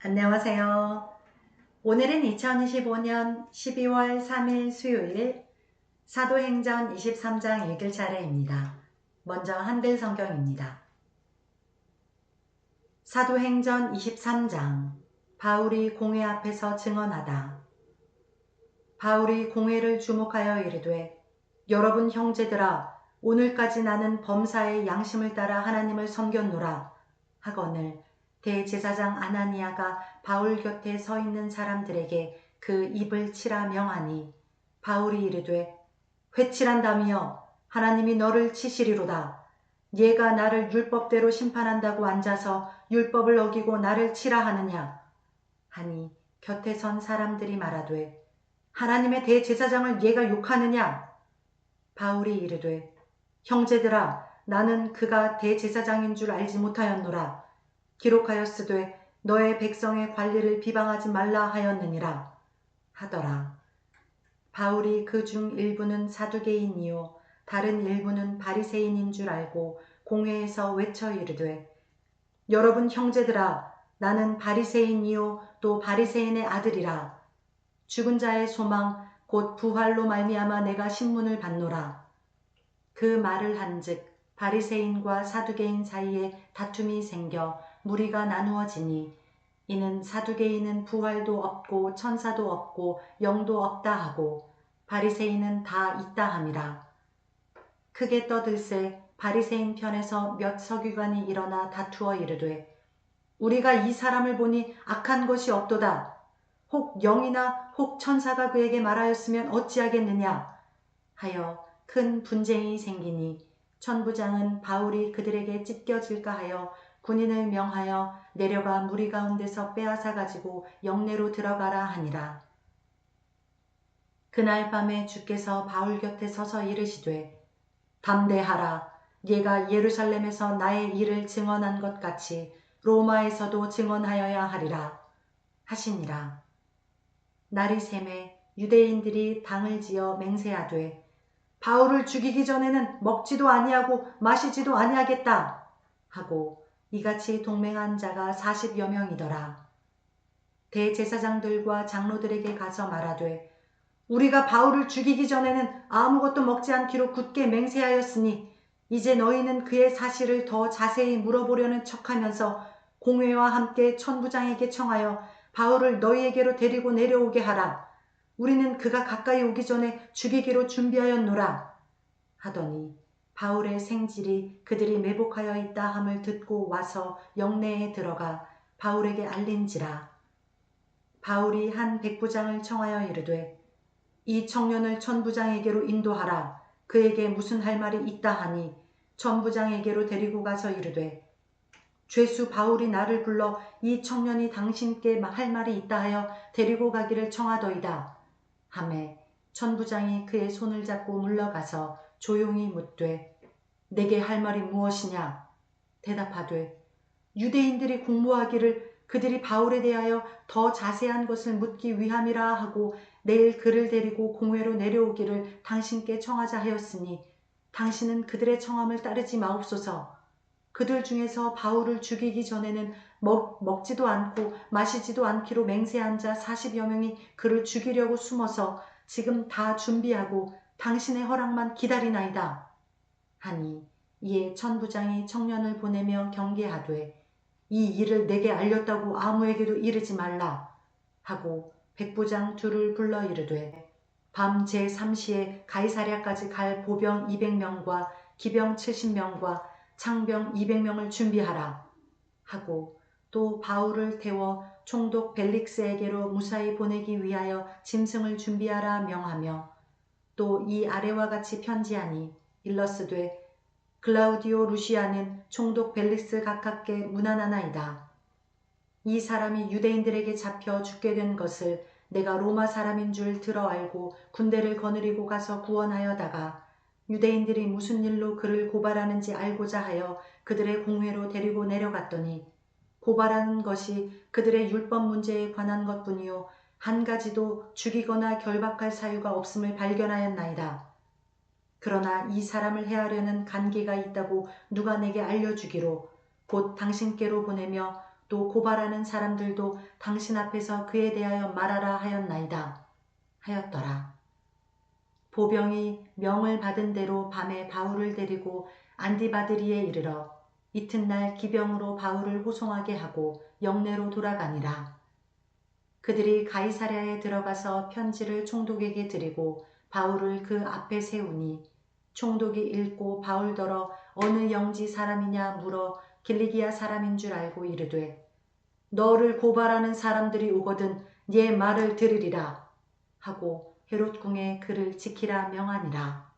안녕하세요. 오늘은 2025년 12월 3일 수요일 사도행전 23장 읽을 차례입니다. 먼저 한글 성경입니다. 사도행전 23장 바울이 공회 앞에서 증언하다. 바울이 공회를 주목하여 이르되 여러분 형제들아 오늘까지 나는 범사의 양심을 따라 하나님을 섬겼노라 하거늘 대제사장 아나니아가 바울 곁에 서 있는 사람들에게 그 입을 치라 명하니 바울이 이르되 회칠한다며 하나님이 너를 치시리로다. 얘가 나를 율법대로 심판한다고 앉아서 율법을 어기고 나를 치라 하느냐 하니 곁에 선 사람들이 말하되 하나님의 대제사장을 얘가 욕하느냐. 바울이 이르되 형제들아 나는 그가 대제사장인 줄 알지 못하였노라. 기록하였으되 너의 백성의 관리를 비방하지 말라 하였느니라 하더라. 바울이 그 중 일부는 사두개인이요 다른 일부는 바리새인인 줄 알고 공회에서 외쳐 이르되 여러분 형제들아 나는 바리새인이요 또 바리새인의 아들이라. 죽은 자의 소망 곧 부활로 말미암아 내가 신문을 받노라. 그 말을 한즉 바리새인과 사두개인 사이에 다툼이 생겨 무리가 나누어지니 이는 사두개인은 부활도 없고 천사도 없고 영도 없다 하고 바리새인은 다 있다 함이라. 크게 떠들새 바리새인 편에서 몇 서기관이 일어나 다투어 이르되 우리가 이 사람을 보니 악한 것이 없도다. 혹 영이나 혹 천사가 그에게 말하였으면 어찌하겠느냐 하여 큰 분쟁이 생기니 천부장은 바울이 그들에게 찢겨질까 하여 군인을 명하여 내려가 무리 가운데서 빼앗아 가지고 영내로 들어가라 하니라. 그날 밤에 주께서 바울 곁에 서서 이르시되 담대하라. 얘가 예루살렘에서 나의 일을 증언한 것 같이 로마에서도 증언하여야 하리라 하시니라. 날이 새매 유대인들이 당을 지어 맹세하되 바울을 죽이기 전에는 먹지도 아니하고 마시지도 아니하겠다 하고 이같이 동맹한 자가 40여 명이더라. 대제사장들과 장로들에게 가서 말하되 우리가 바울을 죽이기 전에는 아무것도 먹지 않기로 굳게 맹세하였으니 이제 너희는 그의 사실을 더 자세히 물어보려는 척하면서 공회와 함께 천부장에게 청하여 바울을 너희에게로 데리고 내려오게 하라. 우리는 그가 가까이 오기 전에 죽이기로 준비하였노라 하더니 바울의 생질이 그들이 매복하여 있다 함을 듣고 와서 영내에 들어가 바울에게 알린지라. 바울이 한 백부장을 청하여 이르되 이 청년을 천부장에게로 인도하라. 그에게 무슨 할 말이 있다 하니 천부장에게로 데리고 가서 이르되 죄수 바울이 나를 불러 이 청년이 당신께 할 말이 있다 하여 데리고 가기를 청하더이다 하매 천부장이 그의 손을 잡고 물러가서 조용히 묻되 내게 할 말이 무엇이냐 대답하되 유대인들이 공모하기를 그들이 바울에 대하여 더 자세한 것을 묻기 위함이라 하고 내일 그를 데리고 공회로 내려오기를 당신께 청하자 하였으니 당신은 그들의 청함을 따르지 마옵소서. 그들 중에서 바울을 죽이기 전에는 먹지도 않고 마시지도 않기로 맹세한 자 40여 명이 그를 죽이려고 숨어서 지금 다 준비하고 당신의 허락만 기다리나이다 하니 이에 천부장이 청년을 보내며 경계하되 이 일을 내게 알렸다고 아무에게도 이르지 말라 하고 백부장 둘을 불러 이르되 밤 제3시에 가이사랴까지 갈 보병 200명과 기병 70명과 창병 200명을 준비하라 하고 또 바울을 태워 총독 벨릭스에게로 무사히 보내기 위하여 짐승을 준비하라 명하며 또 이 아래와 같이 편지하니 일러스되 글라우디오 루시아는 총독 벨릭스 각하께 문안하나이다. 이 사람이 유대인들에게 잡혀 죽게 된 것을 내가 로마 사람인 줄 들어 알고 군대를 거느리고 가서 구원하여다가 유대인들이 무슨 일로 그를 고발하는지 알고자 하여 그들의 공회로 데리고 내려갔더니 고발하는 것이 그들의 율법 문제에 관한 것뿐이요 한 가지도 죽이거나 결박할 사유가 없음을 발견하였나이다. 그러나 이 사람을 해하려는 간계가 있다고 누가 내게 알려주기로 곧 당신께로 보내며 또 고발하는 사람들도 당신 앞에서 그에 대하여 말하라 하였나이다 하였더라. 보병이 명을 받은 대로 밤에 바울을 데리고 안디바드리에 이르러 이튿날 기병으로 바울을 호송하게 하고 영내로 돌아가니라. 그들이 가이사랴에 들어가서 편지를 총독에게 드리고 바울을 그 앞에 세우니 총독이 읽고 바울더러 어느 영지 사람이냐 물어 길리기아 사람인 줄 알고 이르되 너를 고발하는 사람들이 오거든 네 말을 들으리라 하고 헤롯 궁에 그를 지키라 명하니라.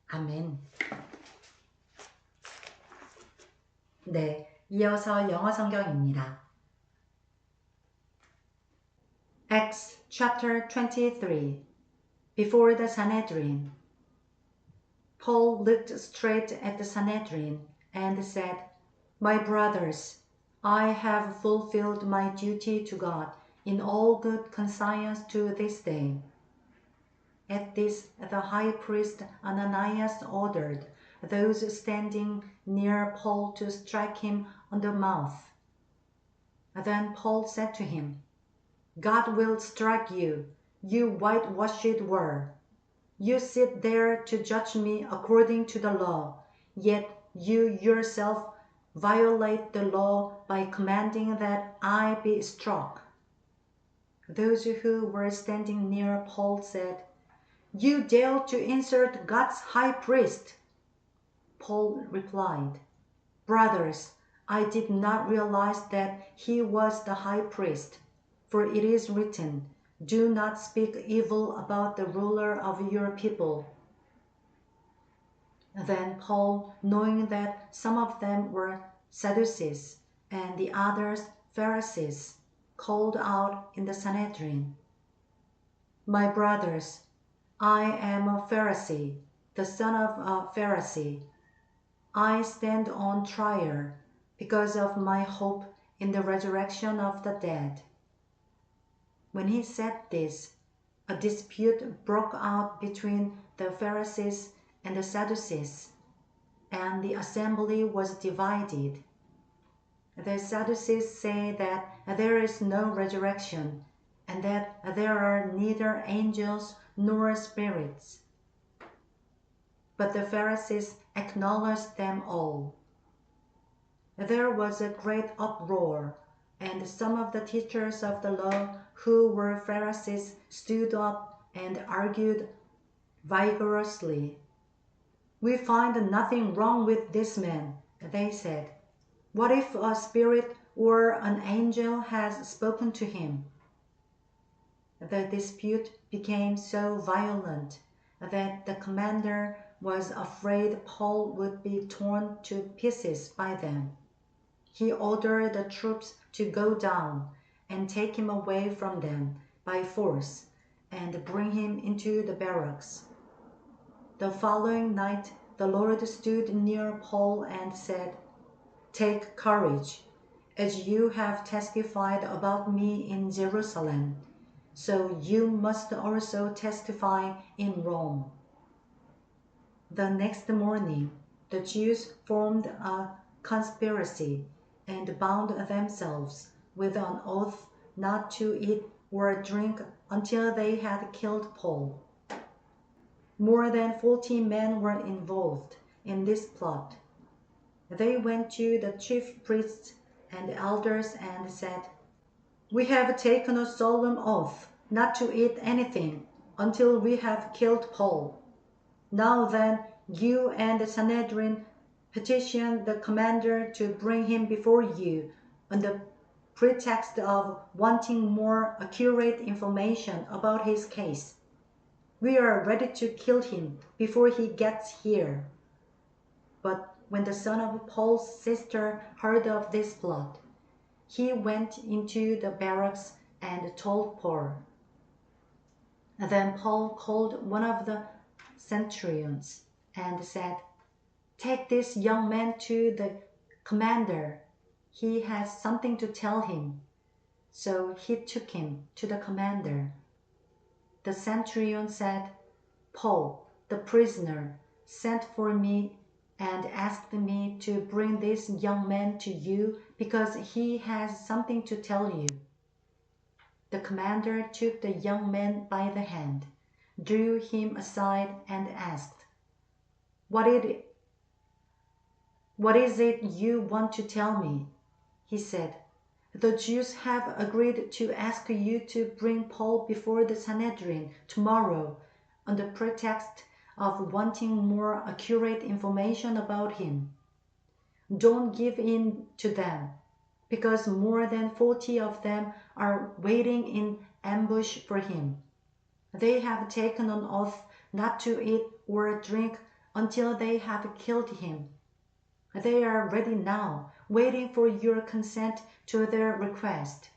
아멘. 네, 이어서 영어 성경입니다. Acts chapter 23. Before the Sanhedrin. Paul looked straight at the Sanhedrin and said, My brothers, I have fulfilled my duty to God in all good conscience to this day. At this the high priest Ananias ordered those standing near Paul to strike him on the mouth. Then Paul said to him, God will strike you, you whitewashed worm. You sit there to judge me according to the law, yet you yourself violate the law by commanding that I be struck. Those who were standing near Paul said, You dare to insult God's high priest. Paul replied, Brothers, I did not realize that he was the high priest, for it is written, Do not speak evil about the ruler of your people. Then Paul, knowing that some of them were Sadducees and the others Pharisees, called out in the Sanhedrin, My brothers, I am a Pharisee, the son of a Pharisee. I stand on trial because of my hope in the resurrection of the dead. When he said this, a dispute broke out between the Pharisees and the Sadducees, and the assembly was divided. The Sadducees say that there is no resurrection, and that there are neither angels nor spirits. But the Pharisees acknowledged them all. There was a great uproar, and some of the teachers of the law who were Pharisees stood up and argued vigorously. We find nothing wrong with this man, they said. What if a spirit or an angel has spoken to him? The dispute became so violent that the commander was afraid Paul would be torn to pieces by them. He ordered the troops to go down and take him away from them by force and bring him into the barracks. The following night the Lord stood near Paul and said, Take courage, as you have testified about me in Jerusalem, so you must also testify in Rome. The next morning the Jews formed a conspiracy and bound themselves with an oath not to eat or drink until they had killed Paul. More than 40 men were involved in this plot. They went to the chief priests and elders and said, We have taken a solemn oath not to eat anything until we have killed Paul. Now then, you and the Sanhedrin petition the commander to bring him before you on the pretext of wanting more accurate information about his case. We are ready to kill him before he gets here. But when the son of Paul's sister heard of this plot, he went into the barracks and told Paul. Then Paul called one of the centurions and said, Take this young man to the commander. He has something to tell him. So he took him to the commander. The centurion said, Paul, the prisoner, sent for me and asked me to bring this young man to you because he has something to tell you. The commander took the young man by the hand, drew him aside, and asked, What is it you want to tell me? He said, The Jews have agreed to ask you to bring Paul before the Sanhedrin tomorrow on the pretext of wanting more accurate information about him. Don't give in to them, because more than 40 of them are waiting in ambush for him. They have taken an oath not to eat or drink until they have killed him. They are ready now, waiting for your consent to their request.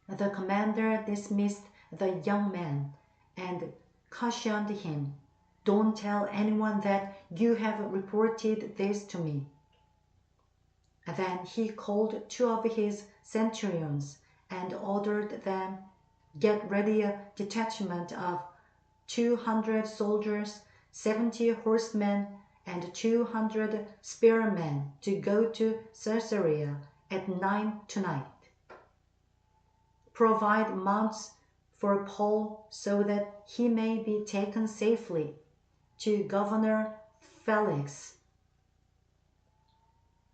The commander dismissed the young man and cautioned him, Don't tell anyone that you have reported this to me. Then he called 2 of his centurions and ordered them, Get ready a detachment of 200 soldiers, 70 horsemen, and 200 spearmen to go to Caesarea at 9 tonight. Provide mounts for Paul so that he may be taken safely to Governor Felix.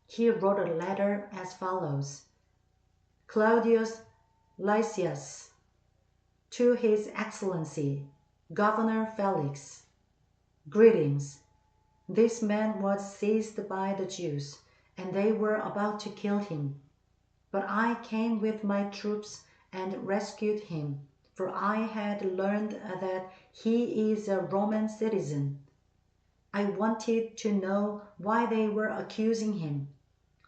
He wrote a letter as follows. Claudius Lysias, to His Excellency, Governor Felix, greetings. This man was seized by the Jews, and they were about to kill him. But I came with my troops and rescued him, for I had learned that he is a Roman citizen. I wanted to know why they were accusing him,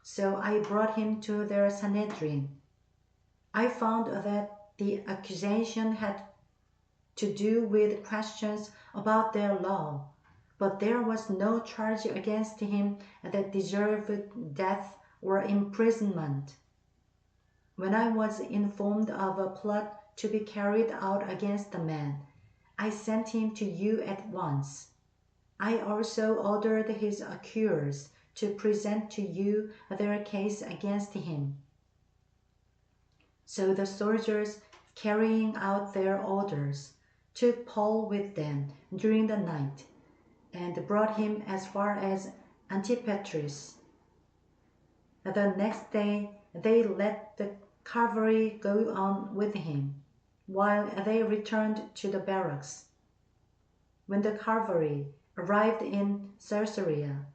so I brought him to their Sanhedrin. I found that the accusation had to do with questions about their law, but there was no charge against him that deserved death or imprisonment. When I was informed of a plot to be carried out against the man, I sent him to you at once. I also ordered his accusers to present to you their case against him. So the soldiers, carrying out their orders, took Paul with them during the night and brought him as far as Antipatris. The next day they let the cavalry go on with him, while they returned to the barracks. When the cavalry arrived in Caesarea,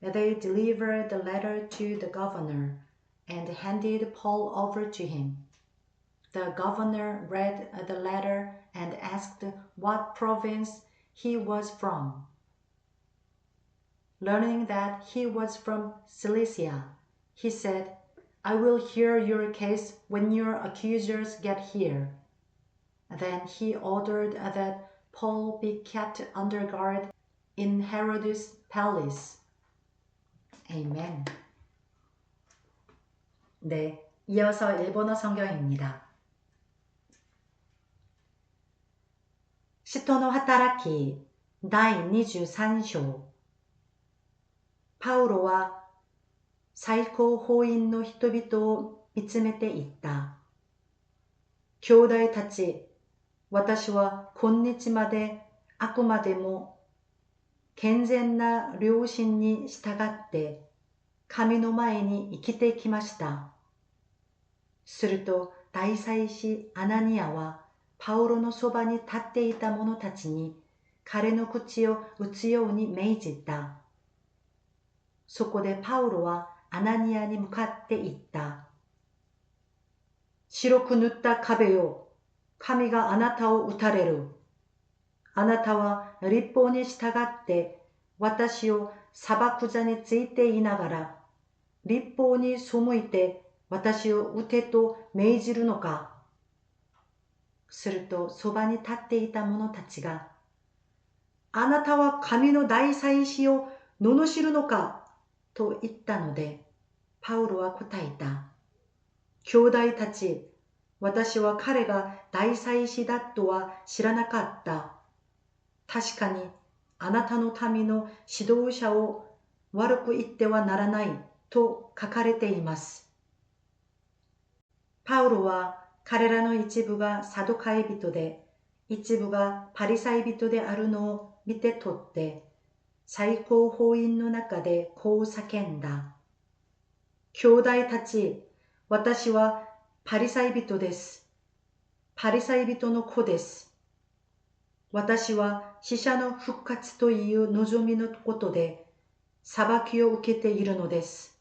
they delivered the letter to the governor and handed Paul over to him. The governor read the letter and asked what province he was from. Learning that he was from Cilicia, he said, I will hear your case when your accusers get here. Then he ordered that Paul be kept under guard in Herod's palace. Amen. 네, 이어서 일본어 성경입니다. 使徒の働き第23章。パウロは最高法院の人々を見つめていった。兄弟たち、私は今日まであくまでも健全な良心に従って神の前に生きてきました。すると大祭司アナニアはパウロのそばに立っていた者たちに彼の口を打つように命じた。そこでパウロはアナニアに向かって言った。白く塗った壁よ、神があなたを打たれる。あなたは律法に従って私を裁く座についていながら、律法に背いて私を撃てと命じるのか。するとそばに立っていた者たちが、あなたは神の大祭司を罵るのかと言ったので、パウロは答えた。兄弟たち、私は彼が大祭司だとは知らなかった。確かにあなたの民の指導者を悪く言ってはならないと書かれています。パウロは彼らの一部がサドカイ人で、一部がパリサイ人であるのを見て取って、最高法院の中でこう叫んだ。兄弟たち、私はパリサイ人です。パリサイ人の子です。私は死者の復活という望みのことで裁きを受けているのです。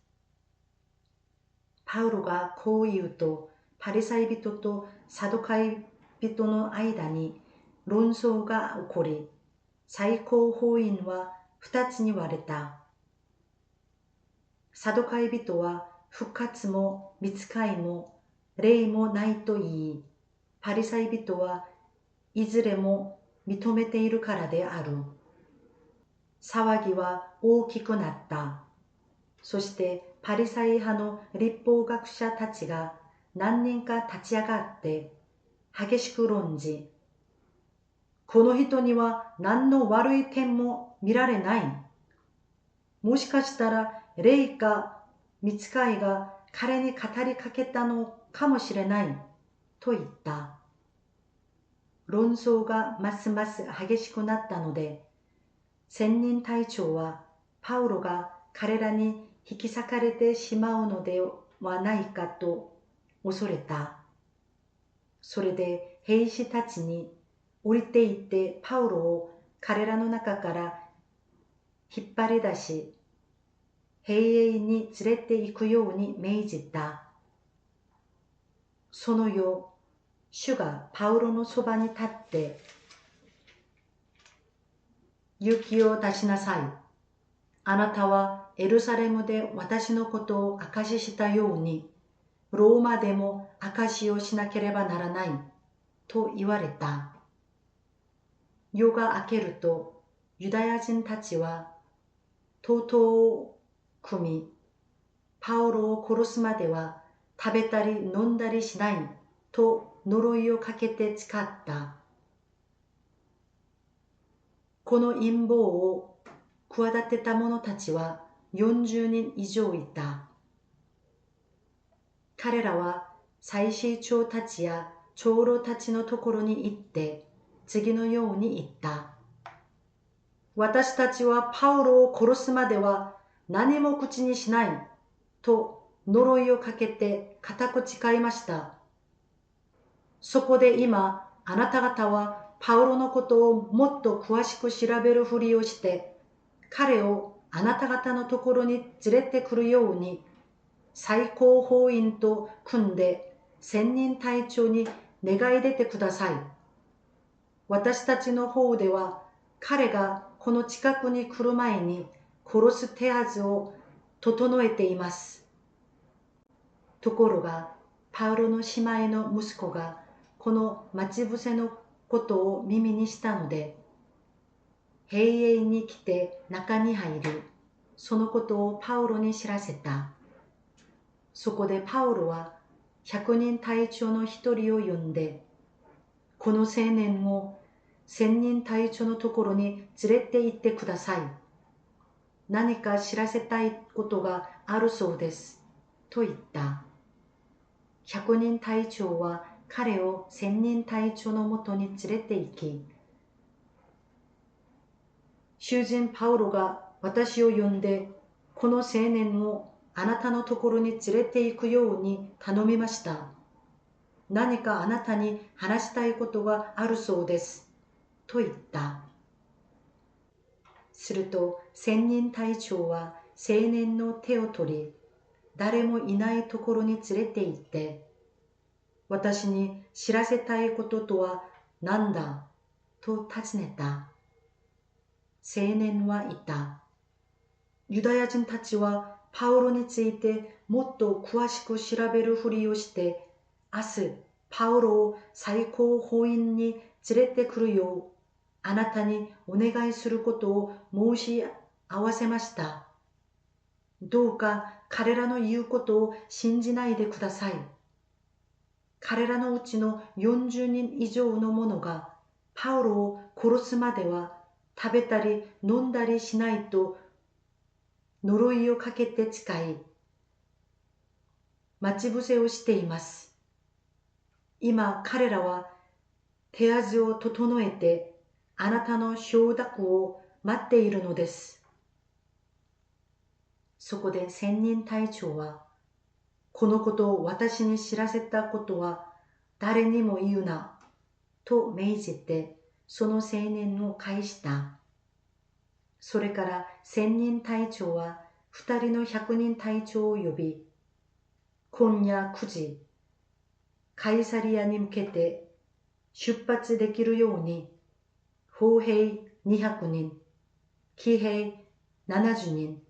パウロがこう言うと、パリサイ人とサドカイ人の間に論争が起こり、最高法院は二つに割れた。サドカイ人は復活も御使いも霊もないと言い、パリサイ人はいずれも認めているからである。騒ぎは大きくなった。そしてパリサイ派の律法学者たちが何人か立ち上がって激しく論じ、この人には何の悪い点も見られない。もしかしたら霊か御使いが彼に語りかけたのかもしれないと言った。論争がますます激しくなったので、千人隊長はパウロが彼らに引き裂かれてしまうのではないかと恐れた。それで兵士たちに降りて行ってパウロを彼らの中から引っ張り出し、兵営に連れて行くように命じた。その夜、主がパウロのそばに立って、勇気を出しなさい。あなたはエルサレムで私のことを証ししたように、ローマでも証しをしなければならない、と言われた。夜が明けると、ユダヤ人たちは、とうとうを組み、パウロを殺すまでは食べたり飲んだりしない、と呪いをかけて誓った。この陰謀を企てた者たちは40人以上いた。彼らは祭司長たちや長老たちのところに行って次のように言った。私たちはパウロを殺すまでは何も口にしないと呪いをかけて固く誓いました。そこで今あなた方はパウロのことをもっと詳しく調べるふりをして彼をあなた方のところに連れてくるように最高法院と組んで千人隊長に願い出てください。私たちの方では彼がこの近くに来る前に殺す手はずを整えています。ところがパウロの姉妹の息子がこの待ち伏せのことを耳にしたので、兵営に来て中に入り、そのことをパウロに知らせた。そこでパウロは100人隊長の一人を呼んで、この青年を1000人隊長のところに連れて行ってください。何か知らせたいことがあるそうです。と言った。100人隊長は彼を1000人隊長のもとに連れて行き、囚人パウロが私を呼んで、この青年をあなたのところに連れて行くように頼みました。何かあなたに話したいことがあるそうです。と言った。すると千人隊長は青年の手を取り、誰もいないところに連れて行って、私に知らせたいこととは何だと尋ねた。青年は言った。ユダヤ人たちはパウロについてもっと詳しく調べるふりをして、明日パウロを最高法院に連れてくるようあなたにお願いすることを申し合わせました。どうか彼らの言うことを信じないでください。彼らのうちの40人以上の者がパウロを殺すまでは食べたり飲んだりしないと呪いをかけて使い、待ち伏せをしています。今彼らは手味を整えてあなたの承諾を待っているのです。そこで千人隊長は、このことを私に知らせたことは誰にも言うな、と命じてその青年を返した。それから千人隊長は二人の百人隊長を呼び、今夜9時、カイサリアに向けて出発できるように、砲兵200人、騎兵70人、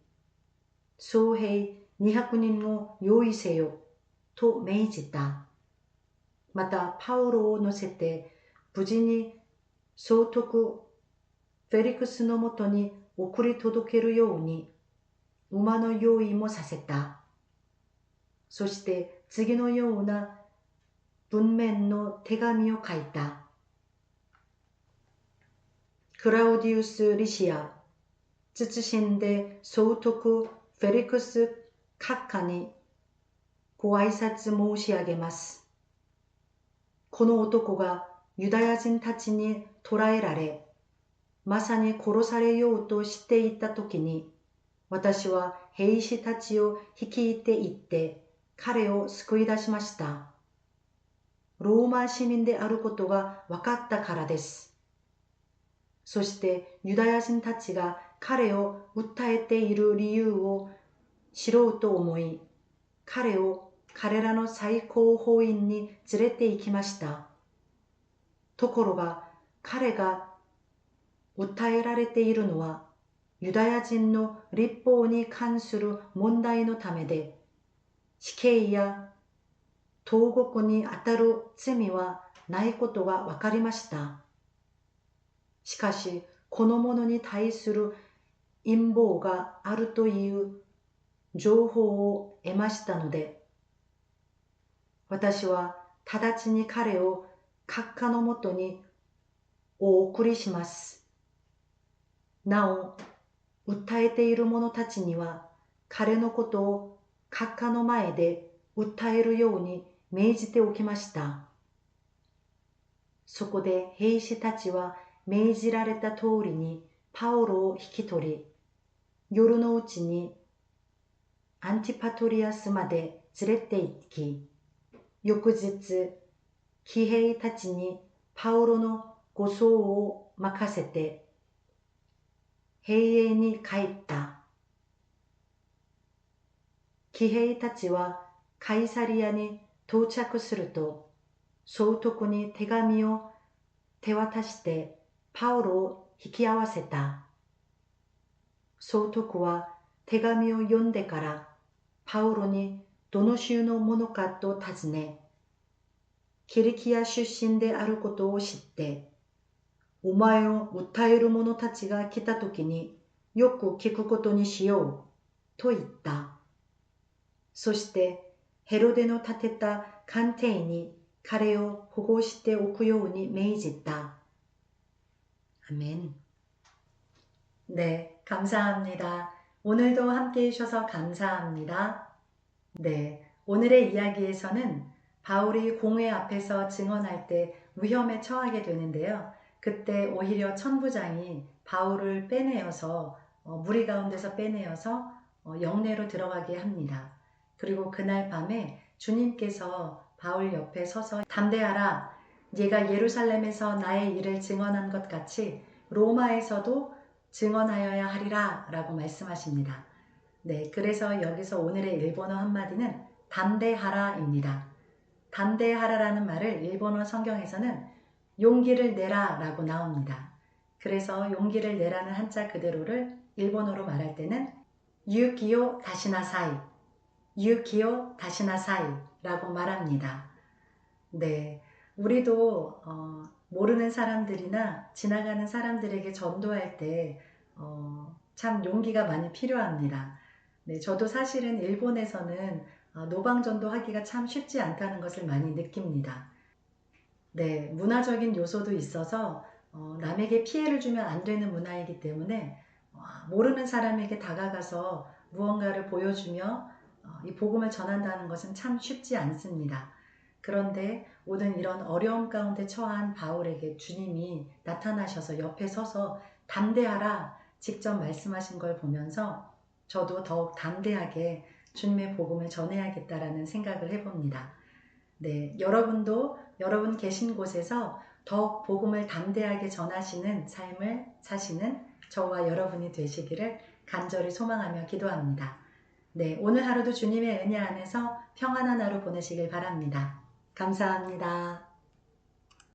総兵200人を用意せよ、と命じた。またパウロを乗せて無事に総督フェリクスのもとに送り届けるように馬の用意もさせた。そして次のような文面の手紙を書いた。クラウディウス・リシア、謹んで総督フェリクス閣下にご挨拶申し上げます。この男がユダヤ人たちに捕らえられ、まさに殺されようとしていたときに、私は兵士たちを率いて行って彼を救い出しました。ローマ市民であることが分かったからです。そしてユダヤ人たちが彼を訴えている理由を知ろうと思い、彼を彼らの最高法院に連れて行きました。ところが彼が訴えられているのはユダヤ人の立法に関する問題のためで、死刑や投獄にあたる罪はないことが分かりました。しかしこの者に対する陰謀があるという情報を得ましたので、私は直ちに彼を閣下のもとにお送りします。なお、訴えている者たちには彼のことを閣下の前で訴えるように命じておきました。そこで兵士たちは命じられた通りにパウロを引き取り、夜のうちにアンティパトリアスまで連れて行き、翌日、騎兵たちにパウロの護送を任せて、兵営に帰った。騎兵たちはカイサリアに到着すると、総督に手紙を手渡してパウロを引き合わせた。総督は手紙を読んでからパウロにどの州のものかと尋ね、キリキア出身であることを知って、お前を訴える者たちが来たときによく聞くことにしようと言った。そしてヘロデの建てた官邸に彼を保護しておくように命じた。아멘. 네, 감사합니다. 오늘도 함께 해주셔서 감사합니다. 네, 오늘의 이야기에서는 바울이 공회 앞에서 증언할 때 위험에 처하게 되는데요. 그때 오히려 천부장이 바울을 빼내어서 무리 가운데서 빼내어서 영내로 들어가게 합니다. 그리고 그날 밤에 주님께서 바울 옆에 서서 담대하라, 네가 예루살렘에서 나의 일을 증언한 것 같이 로마에서도 증언하여야 하리라 라고 말씀하십니다. 네, 그래서 여기서 오늘의 일본어 한마디는 담대하라입니다. 담대하라라는 말을 일본어 성경에서는 용기를 내라 라고 나옵니다. 그래서 용기를 내라는 한자 그대로를 일본어로 말할 때는 유기요 다시나사이, 유기요 다시나사이 라고 말합니다. 네, 우리도 모르는 사람들이나 지나가는 사람들에게 전도할 때 참 용기가 많이 필요합니다. 네, 저도 사실은 일본에서는 노방전도 하기가 참 쉽지 않다는 것을 많이 느낍니다. 네, 문화적인 요소도 있어서 남에게 피해를 주면 안 되는 문화이기 때문에 모르는 사람에게 다가가서 무언가를 보여주며 이 복음을 전한다는 것은 참 쉽지 않습니다. 그런데 모든 이런 어려움 가운데 처한 바울에게 주님이 나타나셔서 옆에 서서 담대하라 직접 말씀하신 걸 보면서 저도 더욱 담대하게 주님의 복음을 전해야겠다라는 생각을 해봅니다. 네, 여러분도 여러분 계신 곳에서 더욱 복음을 담대하게 전하시는 삶을 사시는 저와 여러분이 되시기를 간절히 소망하며 기도합니다. 네, 오늘 하루도 주님의 은혜 안에서 평안한 하루 보내시길 바랍니다. 감사합니다.